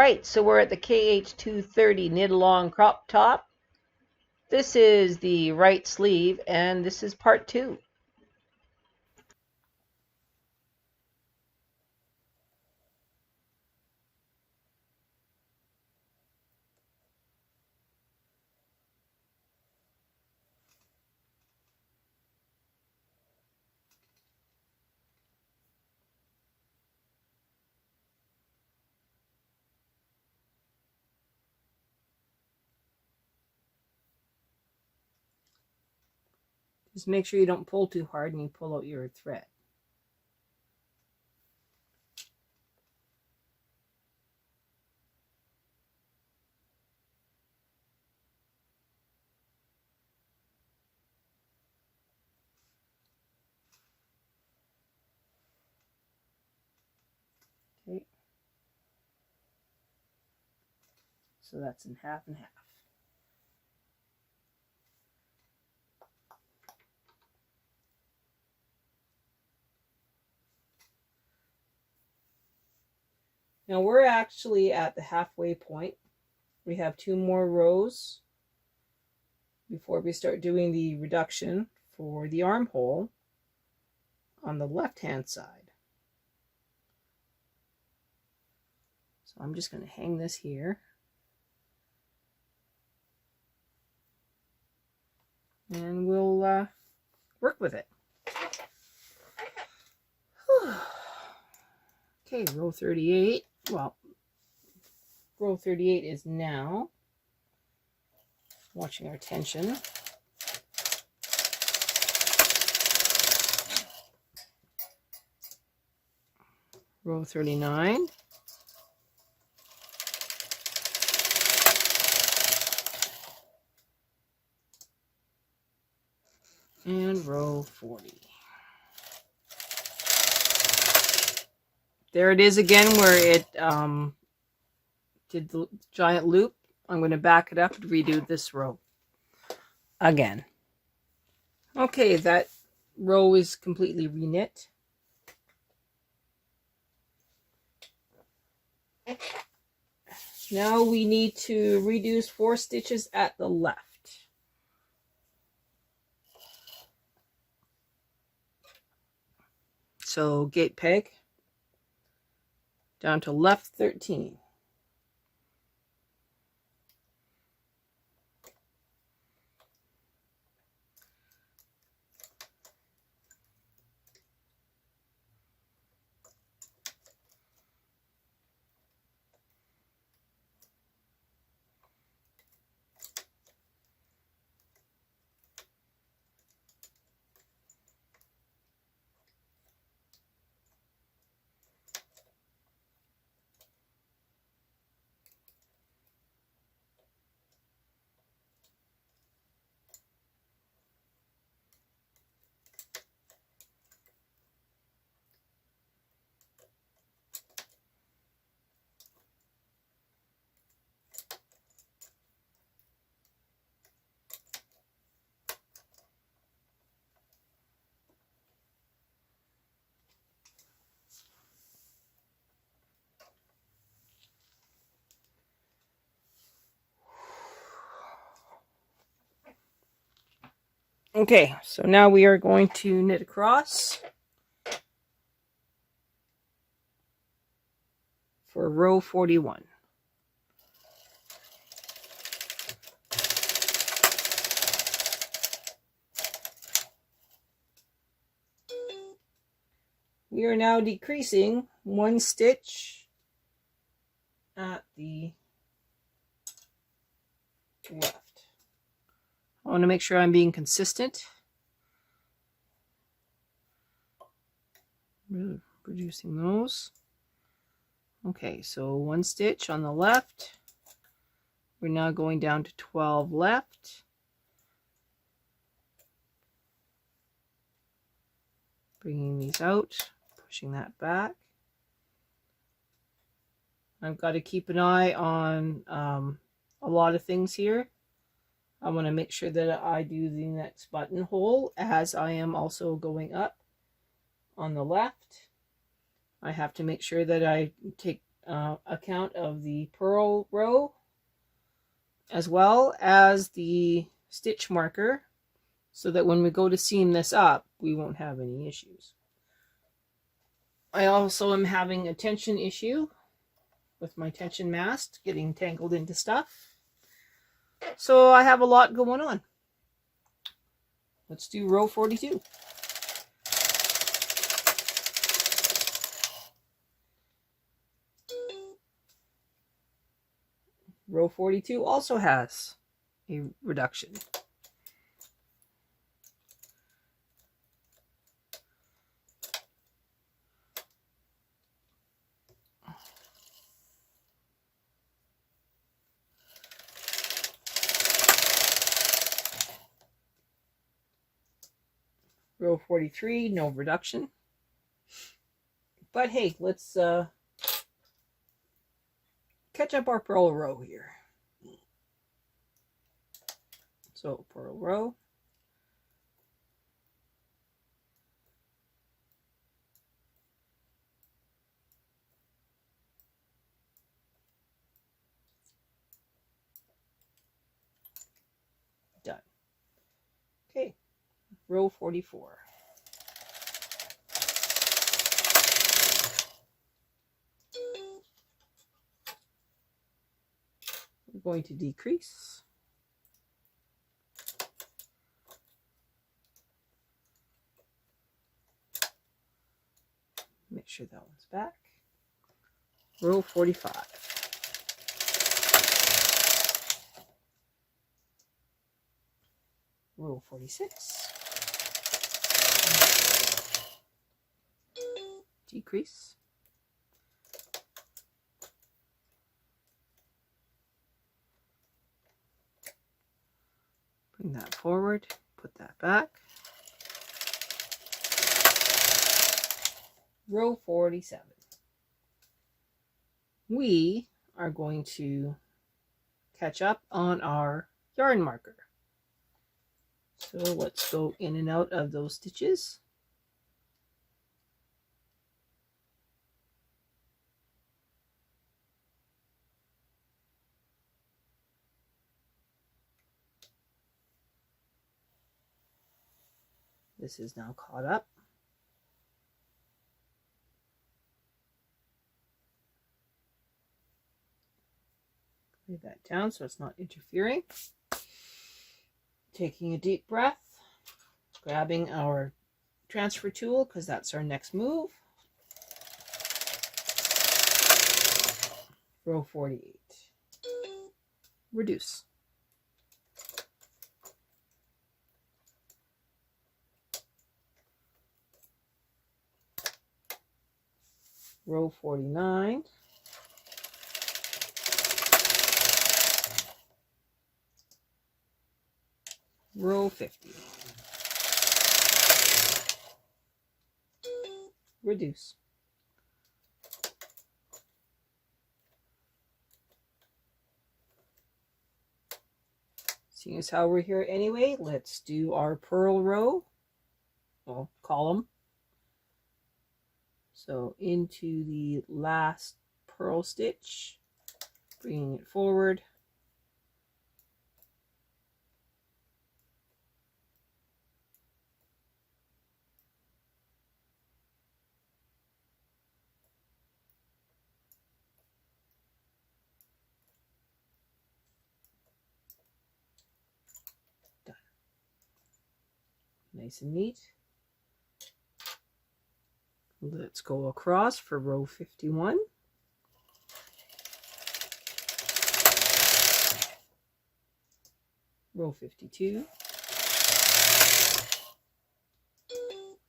right, so we're at the KH230 knit along crop top. This is the right sleeve, and this is part 2. Just make sure you don't pull too hard and you pull out your thread. Okay. So that's in half and half. Now we're actually at the halfway point. We have 2 more rows before we start doing the reduction for the armhole on the left-hand side. So I'm just going to hang this here. And we'll work with it. Okay, row 38. Well, row 38 is now. Watching our tension. Row 39. And row 40. There it is again where it did the giant loop. I'm going to back it up and redo this row again. Okay, that row is completely reknit. Now we need to reduce 4 stitches at the left. So gate peg down to left 13. Okay, so now we are going to knit across for row 41. We are now decreasing 1 stitch at the left. I want to make sure I'm being consistent. Reducing those. Okay, so 1 stitch on the left. We're now going down to 12 left. Bringing these out, pushing that back. I've got to keep an eye on a lot of things here. I want to make sure that I do the next buttonhole as I am also going up on the left. I have to make sure that I take account of the purl row as well as the stitch marker, so that when we go to seam this up, we won't have any issues. I also am having a tension issue with my tension mast getting tangled into stuff. So I have a lot going on. Let's do row 42. Row 42 also has a reduction. Row 43, no reduction. But hey, let's catch up our purl row here. So purl row. Done. Okay, row 44. We're going to decrease. Make sure that one's back. Row 45. Row 46. Decrease. Bring that forward, put that back. Row 47. We are going to catch up on our yarn marker. So let's go in and out of those stitches. This is now caught up. Lay that down so it's not interfering. Taking a deep breath, grabbing our transfer tool because that's our next move. Row 48. Reduce. Row 49. Row 50. Reduce. Seeing as how we're here anyway, let's do our purl row, well, column. So into the last purl stitch, bringing it forward. Done. Nice and neat. Let's go across for row 51. Row 52.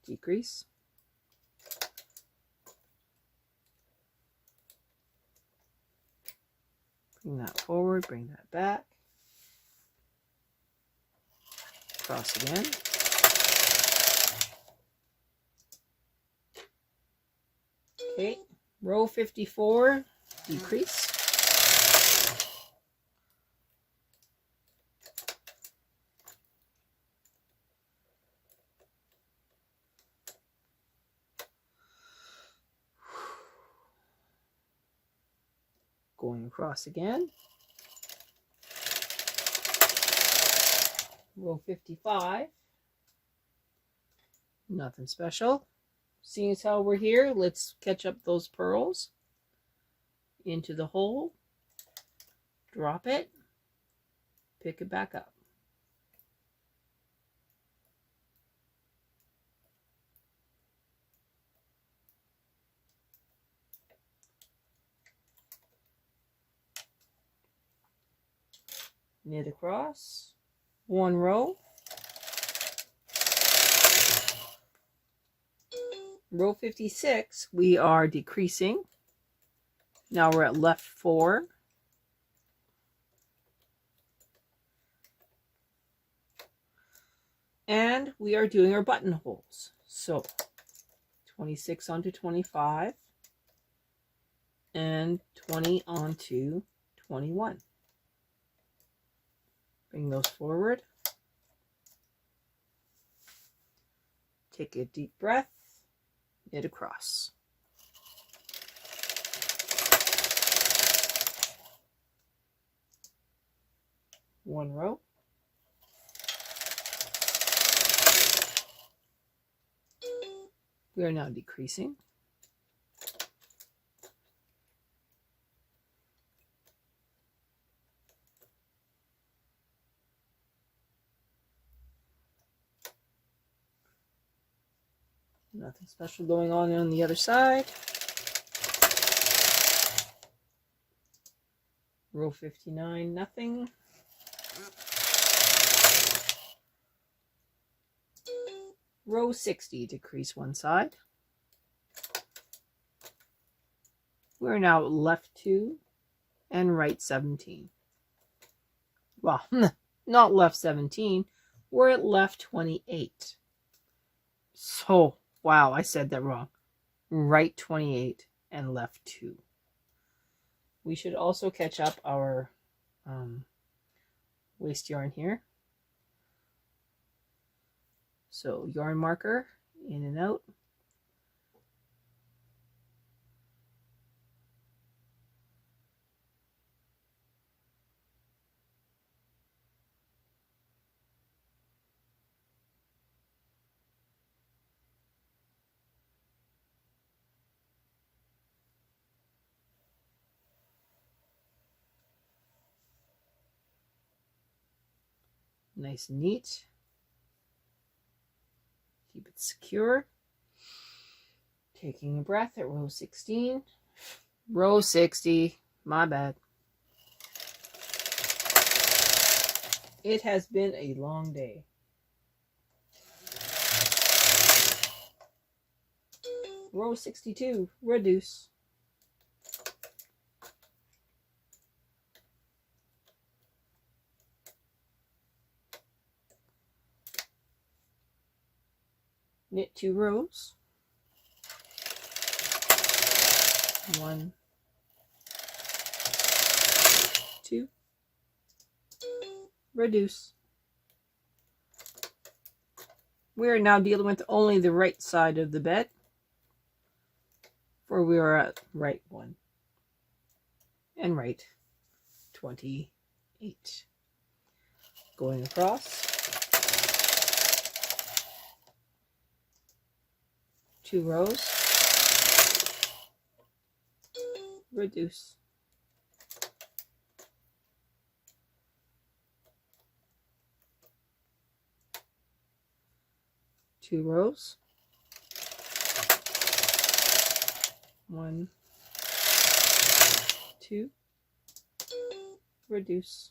Decrease. Bring that forward, bring that back. Cross again. Okay, row 54, decrease. Going across again. Row 55. Nothing special. Seeing as how we're here, let's catch up those pearls into the hole, drop it, pick it back up. Knit across, one row. Row 56, we are decreasing. Now we're at left 4. And we are doing our buttonholes. So 26 onto 25 and 20 onto 21. Bring those forward. Take a deep breath. Knit across. One row. We are now decreasing. Nothing special going on the other side. Row 59, nothing. Row 60, decrease one side. We're now at left 2 and right 17. Well, not left 17. We're at left 28. So, wow, I said that wrong. Right 28 and left 2. We should also catch up our waste yarn here. So yarn marker in and out. Nice and neat. Keep it secure. Taking a breath at row 16. Row 60. My bad. It has been a long day. Row 62. Reduce. Knit 2 rows. 1, 2. Reduce. We are now dealing with only the right side of the bed, for we are at right 1 and right 28. Going across. 2 rows. Reduce. Two rows. 1, 2. Reduce.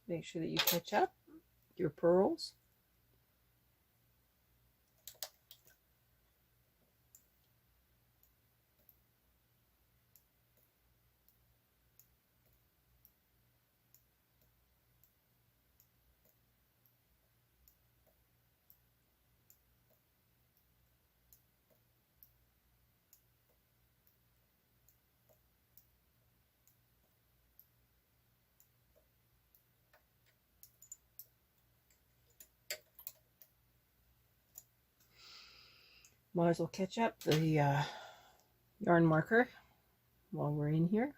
Make sure that you catch up your pearls. Might as well catch up the yarn marker while we're in here.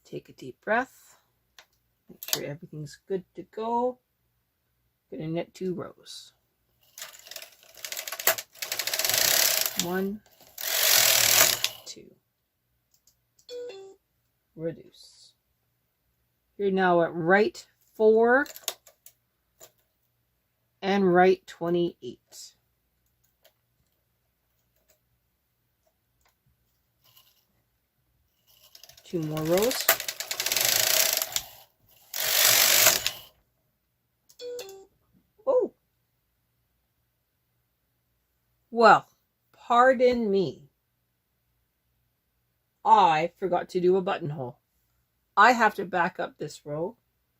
Take a deep breath. Make sure everything's good to go. Gonna knit 2 rows. 1, 2. Reduce. You're now at right 4 and right 28. Two more rows. Oh, well, pardon me. I forgot to do a buttonhole. I have to back up this row,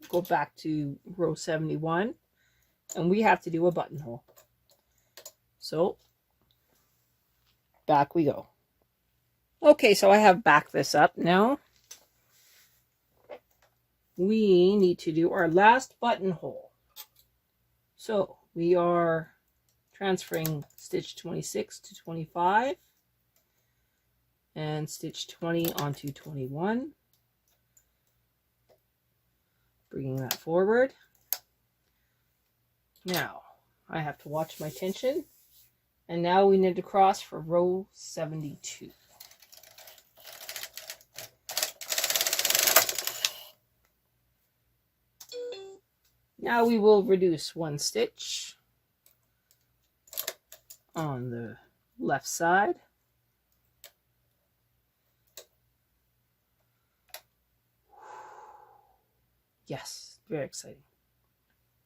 go back to row 71, and we have to do a buttonhole. So, back we go. Okay, so I have backed this up now. We need to do our last buttonhole. So, we are transferring stitch 26 to 25 and stitch 20 onto 21. Bringing that forward. Now, I have to watch my tension. And now we knit across for row 72. Now we will reduce 1 stitch on the left side. Yes, very exciting.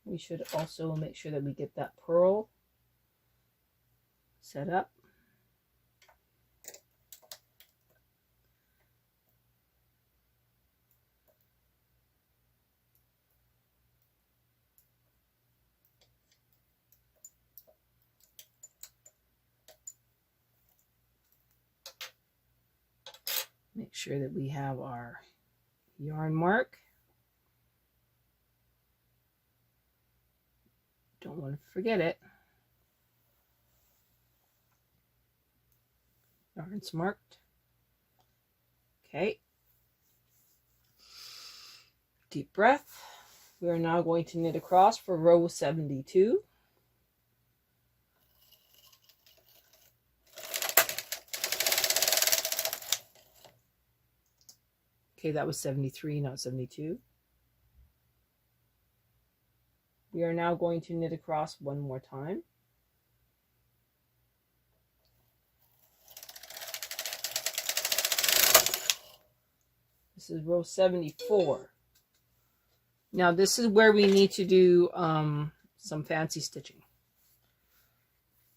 We should also make sure that we get that purl set up. Make sure that we have our yarn mark. Don't want to forget it. Yarn's marked. Okay. Deep breath. We are now going to knit across for row 72. Okay, that was 73, not 72. We are now going to knit across one more time. This is row 74. Now this is where we need to do some fancy stitching.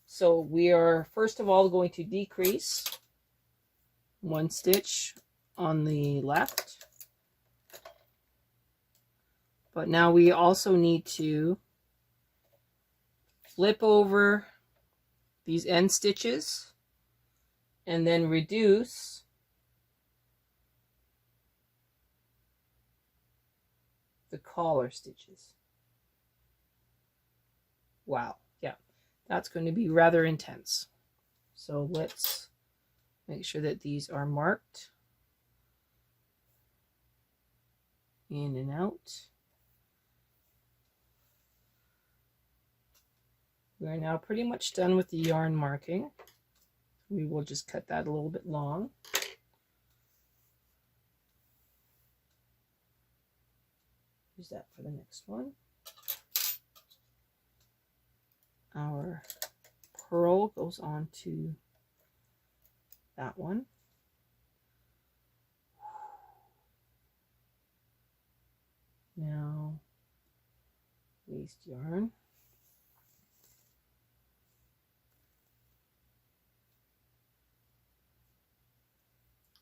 So we are first of all going to decrease 1 stitch on the left. But now we also need to flip over these end stitches and then reduce the collar stitches. Wow, yeah, that's going to be rather intense. So let's make sure that these are marked in and out. We are now pretty much done with the yarn marking. We will just cut that a little bit long. Use that for the next one. Our purl goes on to that one. Now, waste yarn.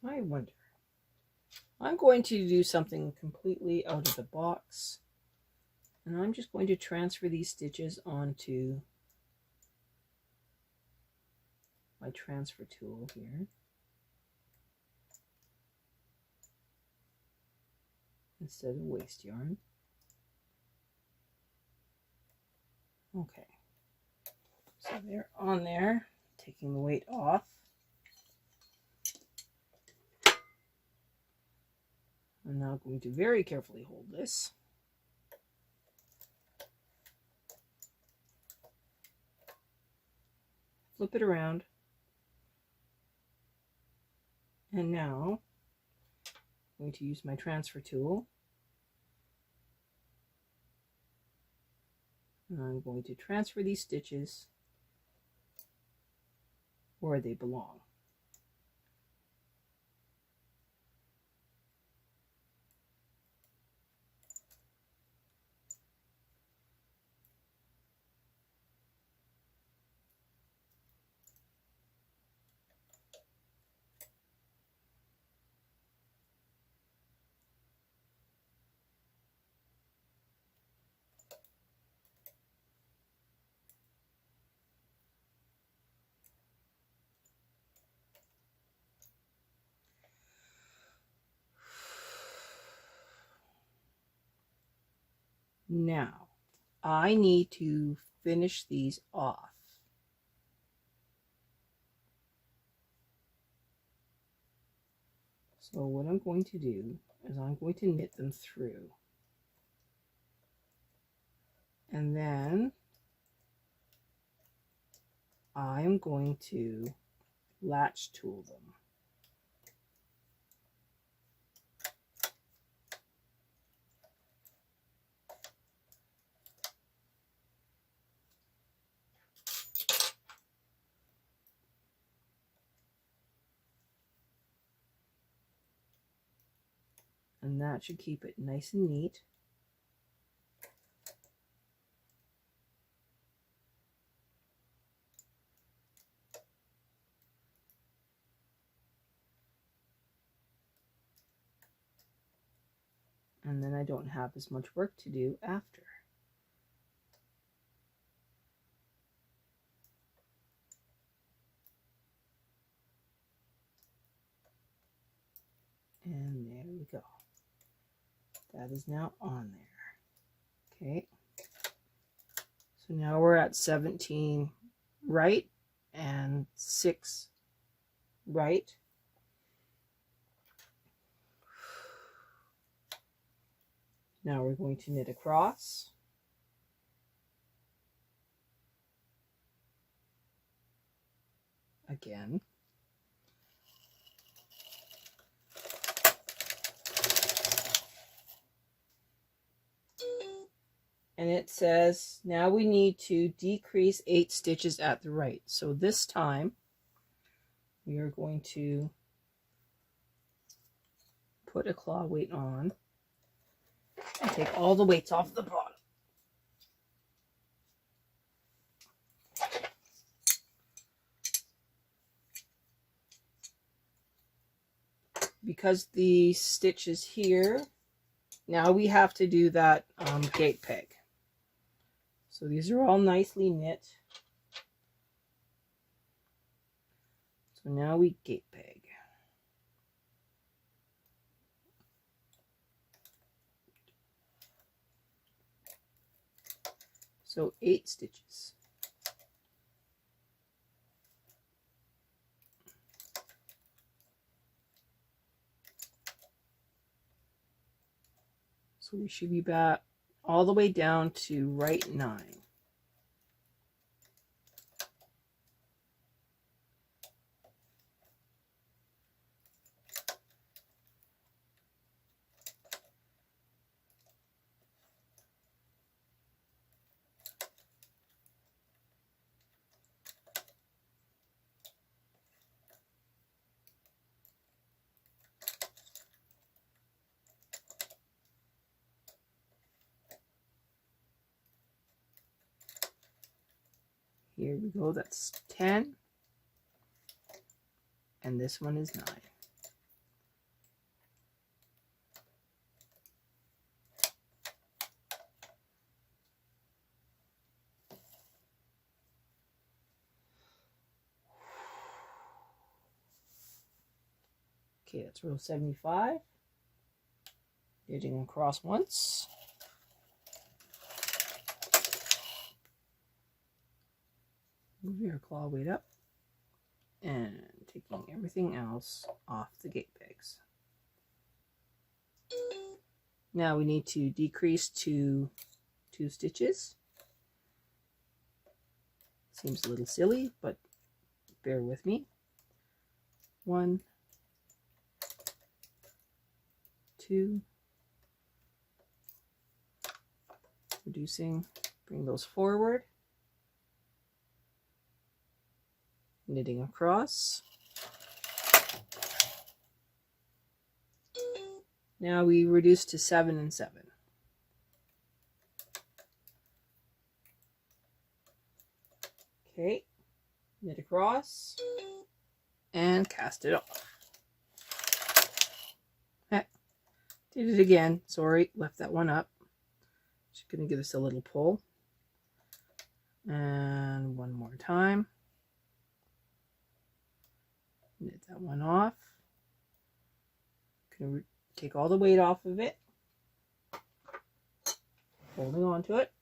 I wonder. I'm going to do something completely out of the box. And I'm just going to transfer these stitches onto my transfer tool here. Instead of waste yarn. Okay, so they're on there, taking the weight off. I'm now going to very carefully hold this. Flip it around. And now I'm going to use my transfer tool. And I'm going to transfer these stitches where they belong. Now, I need to finish these off. So what I'm going to do is I'm going to knit them through. And then I'm going to latch tool them. And that should keep it nice and neat. And then I don't have as much work to do after. And there we go. That is now on there. Okay. So now we're at 17 right and 6 right. Now we're going to knit across. Again. And it says now we need to decrease 8 stitches at the right. So this time we are going to put a claw weight on and take all the weights off the bottom. Because the stitch is here, now we have to do that gate peg. So these are all nicely knit. So now we gate peg. So 8 stitches. So we should be back all the way down to right 9. Here we go, that's 10. And this one is 9. Okay, that's row 75. Knitting across once. Moving our claw weight up and taking everything else off the gate pegs. Now we need to decrease to 2 stitches. Seems a little silly, but bear with me. 1, 2, reducing, bring those forward, knitting across. Now we reduce to 7 and 7. Okay, knit across and cast it off. Did it again. Sorry, left that one up. Just going to give us a little pull. And one more time. Knit that one off. Going to take all the weight off of it. Holding on to it.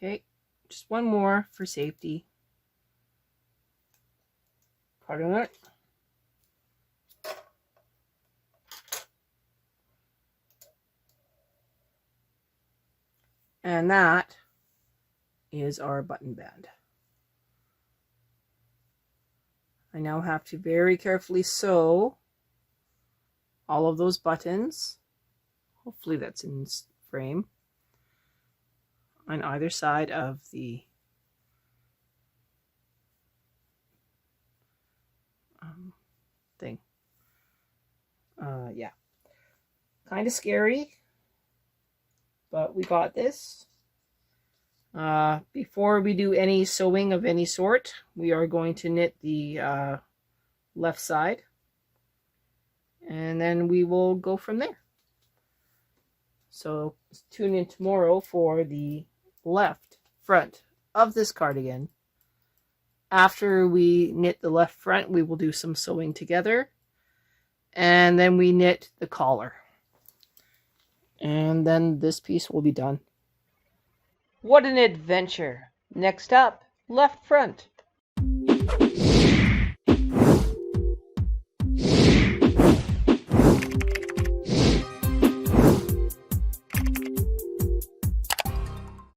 Okay, just one more for safety. Pardon it. And that is our button band. I now have to very carefully sew all of those buttons. Hopefully that's in frame. On either side of the thing. Yeah. Kind of scary, but we got this. Before we do any sewing of any sort, we are going to knit the left side, and then we will go from there. So tune in tomorrow for the left front of this cardigan. After we knit the left front, we will do some sewing together, and then we knit the collar, and then this piece will be done. What an adventure! Next up, left front.